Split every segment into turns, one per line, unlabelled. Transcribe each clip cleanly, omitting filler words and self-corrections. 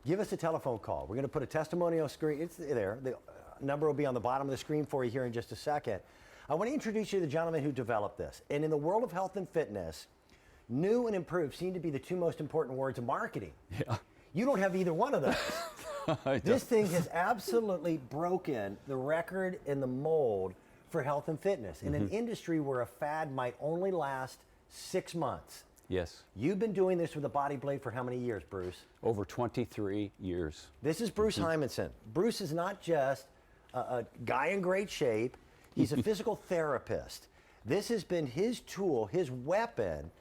give us a telephone call. We're going to put a testimonial screen. It's there. The number will be on the bottom of the screen for you here in just a second. I want to introduce you to the gentleman who developed this. And in the world of health and fitness, new and improved seem to be the two most important words of marketing.
Yeah.
You don't have either one of those. This thing has absolutely broken the record and the mold for health and fitness in an industry where a fad might only last 6 months.
Yes.
You've been doing this with a Bodyblade for how many years, Bruce?
Over 23 years.
This is Bruce Hymanson. Bruce is not just a guy in great shape. He's a physical therapist. This has been his tool, his weapon,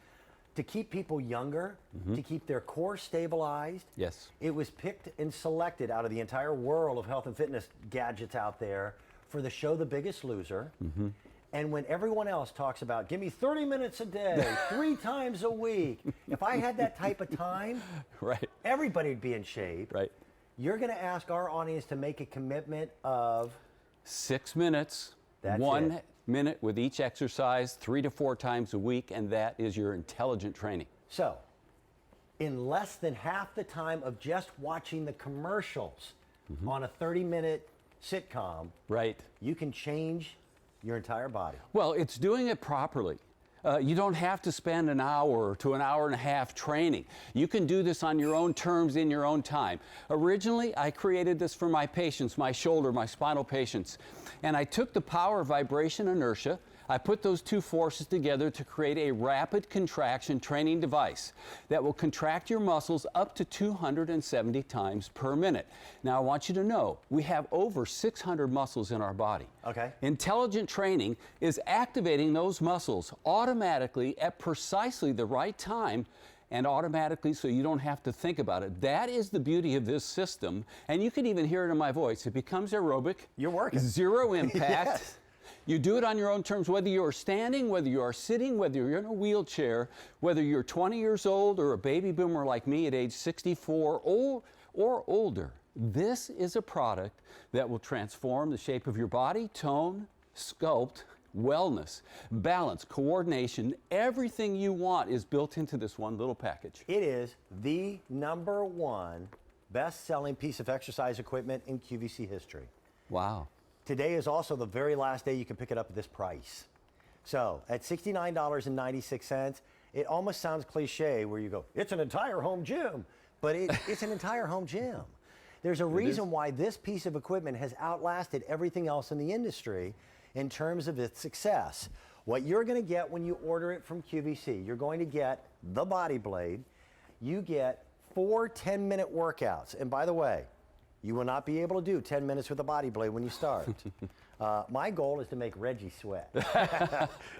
to keep people younger, to keep their core stabilized.
Yes.
It was picked and selected out of the entire world of health and fitness gadgets out there for the show The Biggest Loser. And when everyone else talks about, give me 30 minutes a day, 3 times a week, if I had that type of time,
Right.
everybody would be in shape.
Right.
You're going to ask our audience to make a commitment of
6 minutes,
That's
1
it.
minute with each exercise, 3 to 4 times a week, and that is your intelligent training.
So, in less than half the time of just watching the commercials on a 30-minute sitcom,
Right.
you can change your entire body.
Well, it's doing it properly. You don't have to spend an hour to an hour and a half training. You can do this on your own terms in your own time. Originally, I created this for my patients, my shoulder, my spinal patients. And I took the power of vibration inertia, I put those two forces together to create a rapid contraction training device that will contract your muscles up to 270 times per minute. Now, I want you to know, we have over 600 muscles in our body.
Okay.
Intelligent training is activating those muscles automatically at precisely the right time and automatically so you don't have to think about it. That is the beauty of this system. And you can even hear it in my voice. It becomes aerobic.
You're working.
Zero impact.
Yes.
You do it on your own terms, whether you're standing, whether you are sitting, whether you're in a wheelchair, whether you're 20 years old or a baby boomer like me at age 64 or older. This is a product that will transform the shape of your body, tone, sculpt, wellness, balance, coordination. Everything you want is built into this one little package.
It is the #1 best-selling piece of exercise equipment in QVC history.
Wow.
Today is also the very last day you can pick it up at this price. So at $69.96, it almost sounds cliche where you go, it's an entire home gym, but it's an entire home gym. There's a reason why this piece of equipment has outlasted everything else in the industry in terms of its success. What you're going to get when you order it from QVC, you're going to get the Bodyblade. You get 4 10-minute workouts. And by the way, you will not be able to do 10 minutes with a Bodyblade when you start. My goal is to make Reggie sweat.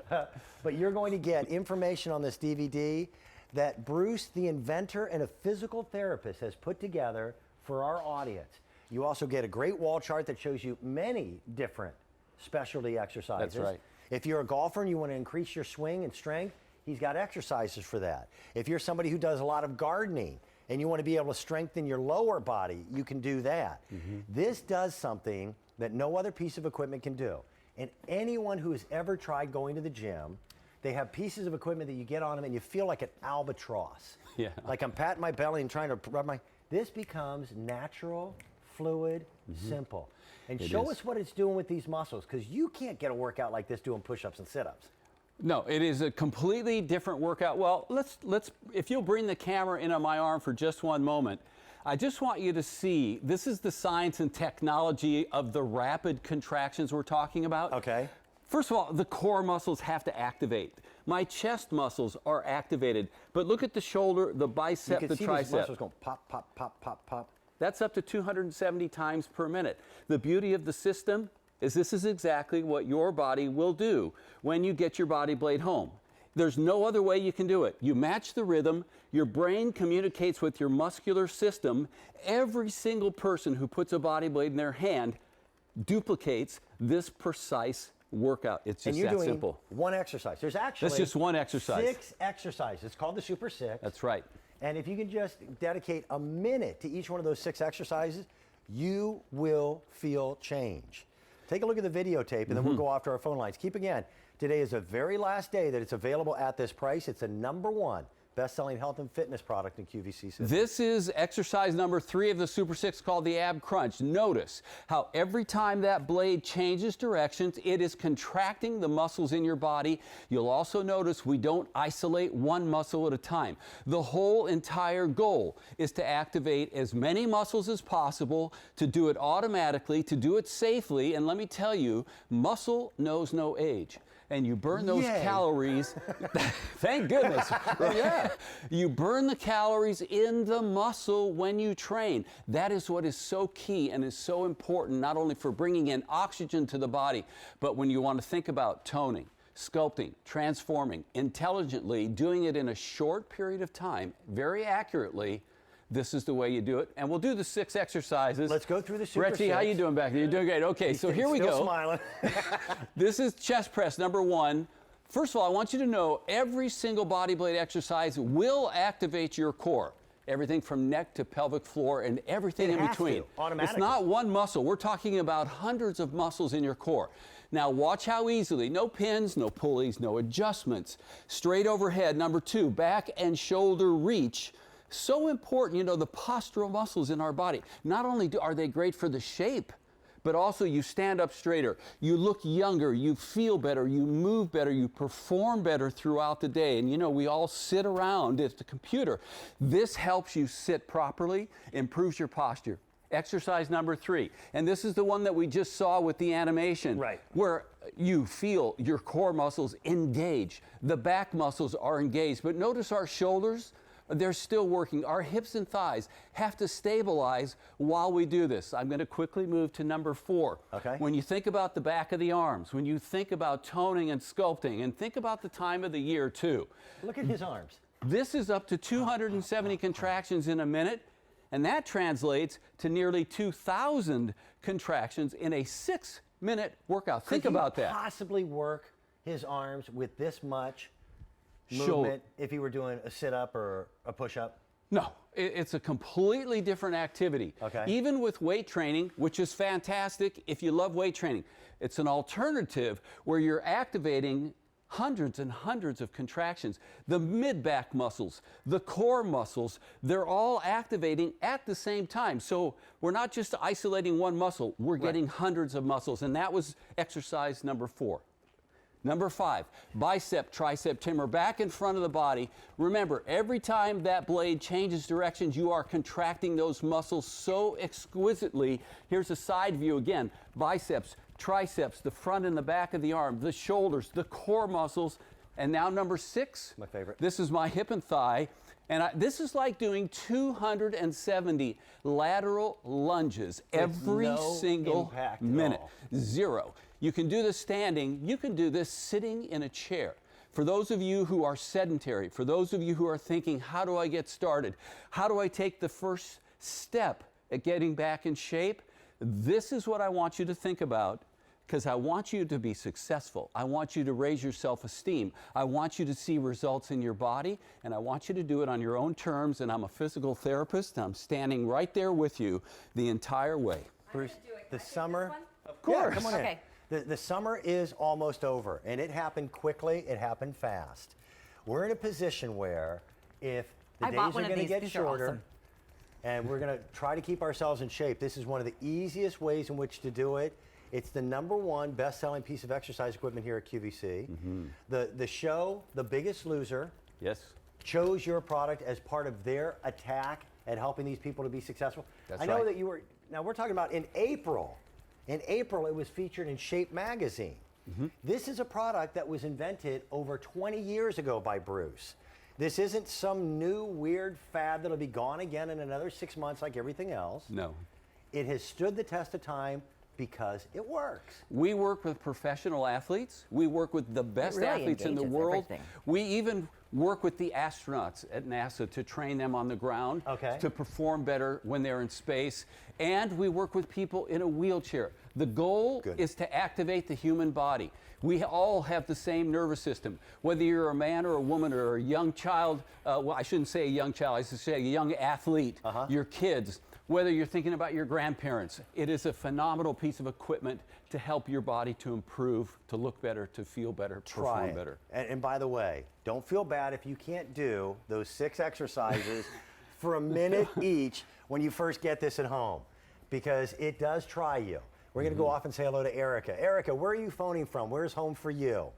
But you're going to get information on this DVD that Bruce, the inventor and a physical therapist, has put together for our audience. You also get a great wall chart that shows you many different specialty exercises.
That's right.
If you're a golfer and you want to increase your swing and strength, he's got exercises for that. If you're somebody who does a lot of gardening and you want to be able to strengthen your lower body, you can do that. This does something that no other piece of equipment can do. And anyone who has ever tried going to the gym, they have pieces of equipment that you get on them and you feel like an albatross.
Yeah.
Like I'm patting my belly and trying to rub my... This becomes natural, fluid, simple. And show us what it's doing with these muscles, because you can't get a workout like this doing push-ups and sit-ups.
No, it is a completely different workout. Well, let's if you'll bring the camera in on my arm for just one moment, I just want you to see, this is the science and technology of the rapid contractions we're talking about.
Okay.
First of all, the core muscles have to activate. My chest muscles are activated, but look at the shoulder, the bicep,
you can
the
see
tricep.
these muscles going pop, pop, pop, pop, pop.
That's up to 270 times per minute. The beauty of the system is this is exactly what your body will do when you get your Bodyblade home. There's no other way you can do it. You match the rhythm, your brain communicates with your muscular system. Every single person who puts a Bodyblade in their hand duplicates this precise workout. It's just that simple.
One exercise. There's actually
That's just one exercise.
6 exercises. It's called the Super 6.
That's right.
And if you can just dedicate a minute to each one of those 6 exercises, you will feel change. Take a look at the videotape, and then we'll go off to our phone lines. Keep again, today is the very last day that it's available at this price. It's the #1 best-selling health and fitness product in QVC system.
This is exercise number 3 of the Super 6 called the ab crunch. Notice how every time that blade changes directions, it is contracting the muscles in your body. You'll also notice we don't isolate one muscle at a time. The whole entire goal is to activate as many muscles as possible, to do it automatically, to do it safely, and let me tell you, muscle knows no age. And you burn those calories. Thank goodness. Yeah. You burn the calories in the muscle when you train. That is what is so key and is so important, not only for bringing in oxygen to the body, but when you want to think about toning, sculpting, transforming, intelligently, doing it in a short period of time, very accurately. This is the way you do it. And we'll do the 6 exercises.
Let's go through the Super
Retty,
6.
how you doing back there? You're doing great. Okay, so here we go.
Smiling.
This is chest press number 1. First of all, I want you to know every single Bodyblade exercise will activate your core. Everything from neck to pelvic floor and everything in between.
Automatically.
It's not one muscle. We're talking about hundreds of muscles in your core. Now watch how easily, no pins, no pulleys, no adjustments. Straight overhead, number 2, back and shoulder reach. So important, you know, the postural muscles in our body. Not only are they great for the shape, but also you stand up straighter, you look younger, you feel better, you move better, you perform better throughout the day. And you know, we all sit around at the computer. This helps you sit properly, improves your posture. Exercise number 3, and this is the one that we just saw with the animation, where you feel your core muscles engage. The back muscles are engaged, but notice our shoulders, they're still working. Our hips and thighs have to stabilize while we do this. I'm going to quickly move to number 4.
Okay.
When you think about the back of the arms, when you think about toning and sculpting, and think about the time of the year too.
Look at his arms.
This is up to 270 contractions in a minute, and that translates to nearly 2,000 contractions in a 6-minute workout. Think about that.
Could he possibly work his arms with this much movement if he were doing a sit-up or a push-up?
No, it's a completely different activity.
Okay.
Even with weight training, which is fantastic if you love weight training, it's an alternative where you're activating hundreds and hundreds of contractions. The mid-back muscles, the core muscles, they're all activating at the same time. So we're not just isolating one muscle, we're getting hundreds of muscles, and that was exercise number 4. Number 5, bicep, tricep, timber, back in front of the body. Remember, every time that blade changes directions, you are contracting those muscles so exquisitely. Here's a side view again. Biceps, triceps, the front and the back of the arm, the shoulders, the core muscles. And now number 6.
My favorite.
This is my hip and thigh. And this is like doing 270 lateral lunges every single minute. 0. You can do this standing. You can do this sitting in a chair. For those of you who are sedentary, for those of you who are thinking, how do I get started? How do I take the first step at getting back in shape? This is what I want you to think about, because I want you to be successful. I want you to raise your self-esteem. I want you to see results in your body, and I want you to do it on your own terms. And I'm a physical therapist, and I'm standing right there with you the entire way.
Bruce, the summer.
Of course.
Yeah, come on in. The summer is almost over, and it happened quickly. It happened fast. We're in a position where if the days are going to get shorter, and we're going to try to keep ourselves in shape, this is one of the easiest ways in which to do it. It's the #1 best-selling piece of exercise equipment here at QVC. The show, The Biggest Loser, chose your product as part of their attack at helping these people to be successful.
That's
I know
right.
that you were, now we're talking about in April. In April, it was featured in Shape magazine. This is a product that was invented over 20 years ago by Bruce. This isn't some new weird fad that'll be gone again in another 6 months like everything else.
No.
It has stood the test of time because it works.
We work with professional athletes. We work with the best athletes in the world. We even work with the astronauts at NASA to train them on the ground to perform better when they're in space. And we work with people in a wheelchair. The goal is to activate the human body. We all have the same nervous system. Whether you're a man or a woman or a young child, well, I shouldn't say a young child, I should say a young athlete, your kids. Whether you're thinking about your grandparents, it is a phenomenal piece of equipment to help your body to improve, to look better, to feel better,
Try
perform
it.
better.
And by the way, don't feel bad if you can't do those 6 exercises for a minute each when you first get this at home, because it does try you. We're going to go off and say hello to Erica. Erica, where are you phoning from? Where's home for you?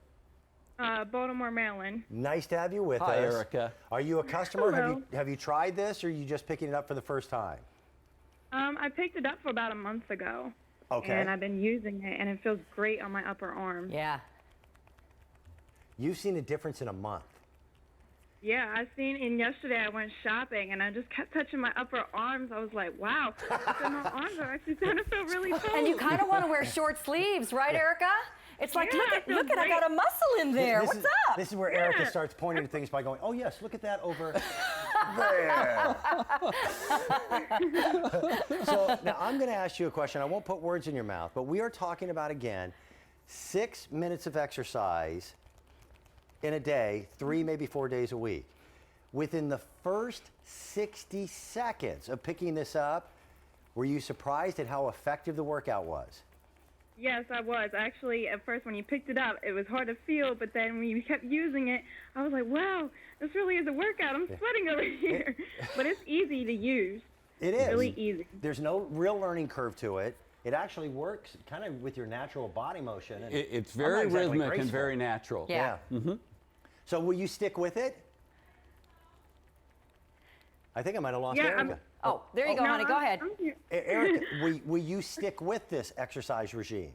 Baltimore, Maryland.
Nice to have you with
Hi,
us.
Erica.
Are you a customer?
Hello.
Have you tried this, or are you just picking it up for the first time?
I picked it up for about a month ago.
Okay.
And I've been using it, and it feels great on my upper arm.
Yeah.
You've seen a difference in a month.
Yeah, I seen, and yesterday I went shopping, and I just kept touching my upper arms. I was like, wow, so my arms are actually starting to feel really full.
And you kind of want to wear short sleeves, right, Erica? It's like,
Yeah,
look at, I
great.
got a muscle in there. What's up?
This is where Erica
Yeah.
starts pointing to things by going, oh yes, look at that over there. So now I'm going to ask you a question. I won't put words in your mouth, but we are talking about, again, 6 minutes of exercise in a day, 3, maybe 4 days a week. Within the first 60 seconds of picking this up, were you surprised at how effective the workout was?
Yes, I was. Actually, at first when you picked it up, it was hard to feel, but then when you kept using it, I was like, wow, this really is a workout. I'm sweating over here. But it's easy to use.
It is.
Really easy.
There's no real learning curve to it. It actually works kind of with your natural body motion. And
It's
I'm not
very
exactly
rhythmic and
graceful.
very natural.
Yeah.
So will you stick with it? I think I might have lost
Yeah,
Erica.
Oh, there you go, honey. Go ahead.
I'm here.
Erica, will you stick with this exercise regime?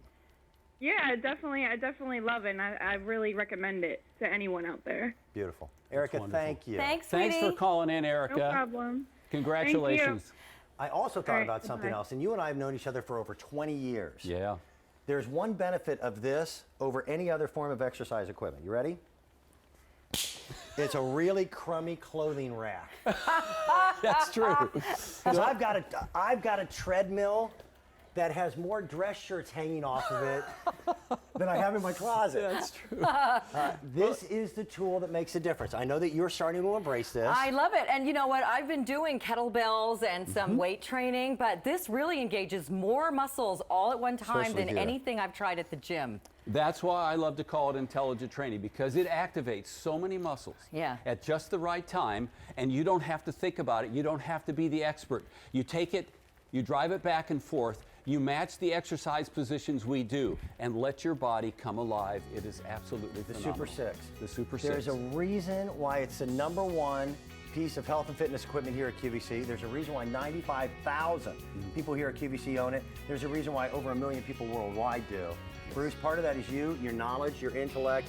Yeah, I definitely love it, and I really recommend it to anyone out there.
Beautiful. Erica,
wonderful.
thank you.
Thanks,
Thanks
sweetie.
for calling in,
No
Erica.
problem.
Congratulations.
I also thought
All right,
about something
goodbye.
else, and you and I have known each other for over 20 years.
Yeah.
There's one benefit of this over any other form of exercise equipment. You ready? It's a really crummy clothing rack.
That's true.
'Cause I've got a treadmill that has more dress shirts hanging off of it than I have in my closet.
That's true.
This is the tool that makes a difference. I know that you're starting to embrace this.
I love it. And you know what? I've been doing kettlebells and some weight training, but this really engages more muscles all at one time
Especially
than
here.
anything I've tried at the gym.
That's why I love to call it intelligent training, because it activates so many muscles
Yeah.
at just the right time, and you don't have to think about it. You don't have to be the expert. You take it, you drive it back and forth, you match the exercise positions we do, and let your body come alive. It is absolutely
The
phenomenal.
Super 6.
The Super 6.
There's a reason why it's the #1 piece of health and fitness equipment here at QVC. There's a reason why 95,000 people here at QVC own it. There's a reason why over 1 million people worldwide do. Bruce, part of that is you, your knowledge, your intellect,